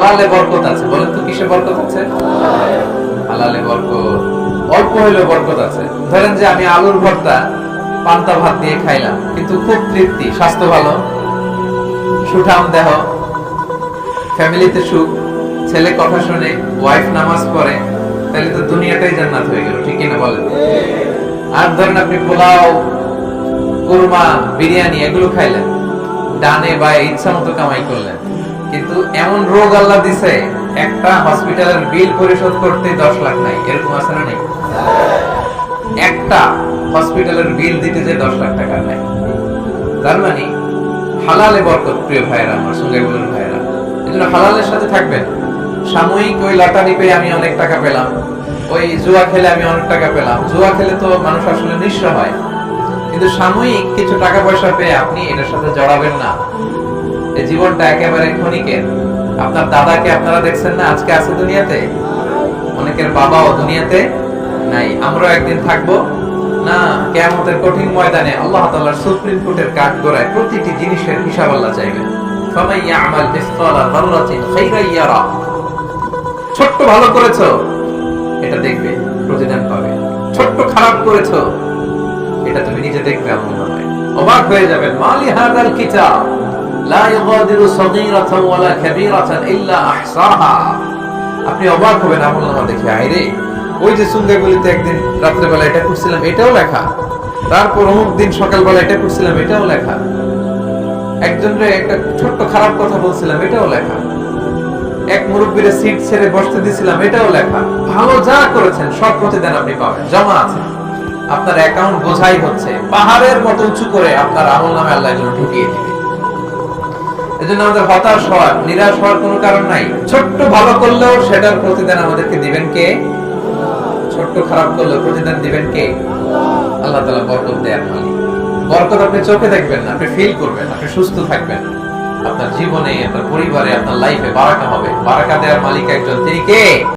হালালে বরকত আছে। বলেন তো কিসে বরকত আছে? হালালে বরকত। অল্প হইলেও বরকত আছে। ধরেন যে আমি আলুর ভর্তা পান্তা ভাত দিয়ে খাইলাম, কিন্তু খুব তৃপ্তি, স্বাস্থ্য ভালো, সুঠাম দেহ, ফ্যামিলিতে সুখ, ছেলে কথা শুনে, ওয়াইফ নামাজ পড়ে, তাহলে তো দুনিয়াটাই জান্নাত হয়ে গেল, ঠিক কিনা বলেন? আর ধরেন আপনি পোলাও, কুরমা, বিরিয়ানি এগুলো খাইলেন, ডানে বায়ে ইচ্ছা মতো কামাই করলেন, কিন্তু এমন রোগ আল্লাহ দিছে একটা হসপিটালের বিল পরিশোধ করতে 10 লাখ নাই, এরকম আছে না নেই? একটা হসপিটালের বিল দিতে যে 10 লাখ টাকা নাই। তার মানে হালালে বরকত। প্রিয় ভাইরা, আমার সঙ্গে বলুন ভাইরা, এজন্য হালালের সাথে থাকবেন। সাময়িক ওই লটারি পেয়ে আমি অনেক টাকা পেলাম, ওই জুয়া খেলে আমি অনেক টাকা পেলাম, জুয়া খেলে তো মানুষ আসলে নিঃস্ব হয়, কিন্তু সাময়িক কিছু টাকা পয়সা পেয়ে আপনি এটার সাথে জড়াবেন না। এই জীবনটা একেবারে ক্ষণিকের। আপনার দাদাকে আপনারা দেখছেন না, আজকে আছে দুনিয়াতে, অনেকের বাবাও দুনিয়াতে নাই। আমরাও একদিন থাকবো না। কিয়ামতের কঠিন ময়দানে আল্লাহ তাআলার সুপ্রিম কোর্টের কাঠগড়ায় প্রতিটি জিনিসের হিসাব আল্লাহ চাইবেন। ফামান ইয়ামাল মিসকালা যাররাতিন খাইরান ইয়ারা। ছোট্ট ভালো করেছো, এটা দেখবে, প্রতিদান পাবে। ছোট্ট খারাপ করেছো, এটা তুমি নিজে দেখবে, আমল নামায়। অবাক হয়ে যাবেন, মালি হাযাল কিতাব লা ইগাদিরু সাগীরাতান ওয়ালা কাবীরাতান ইল্লা আহসাহা। আপনি অবাক হবেন আমল নামা দেখে। আইরে, ওই যে সুঙ্গাগুলিতে একদিন রাত্রেবেলা এটা করছিলাম, এটাও লেখা। তারপর অমুক দিন সকালবেলা এটা করছিলাম, এটাও লেখা। একজনের একটা ছোট্ট খারাপ কথা বলছিলাম, এটাও লেখা। এক মুরব্বীর সিট ছেড়ে বসতে দিছিলাম, এটাও লেখা। ভালো যা করেছেন সব প্রতিদান আপনি পাবেন, জমা আছে। আপনার অ্যাকাউন্ট বোঝাই হচ্ছে, পাহাড়ের মতো উঁচু করে আপনার আমল নামে আল্লাহ এগুলো ঢুকিয়ে দিবে। এজন্য আমাদের হতাশ হওয়ার, নিরাশ হওয়ার কোনো কারণ নাই। ছোট্ট ভালো করলেও সেটার প্রতিদান আমাদেরকে দিবেন কে? ছোট্ট খারাপ করলেও প্রতিদান দিবেন কে? আল্লাহ তাআলা বরকত দেয়ার মালিক। বরকত আপনি চোখে দেখবেন না, আপনি ফিল করবেন। আপনি সুস্থ থাকবেন, আপনার জীবনে, আপনার পরিবারে, আপনার লাইফে বারাকা হবে। বারাকা দেওয়ার মালিক একজন, তিনি কে?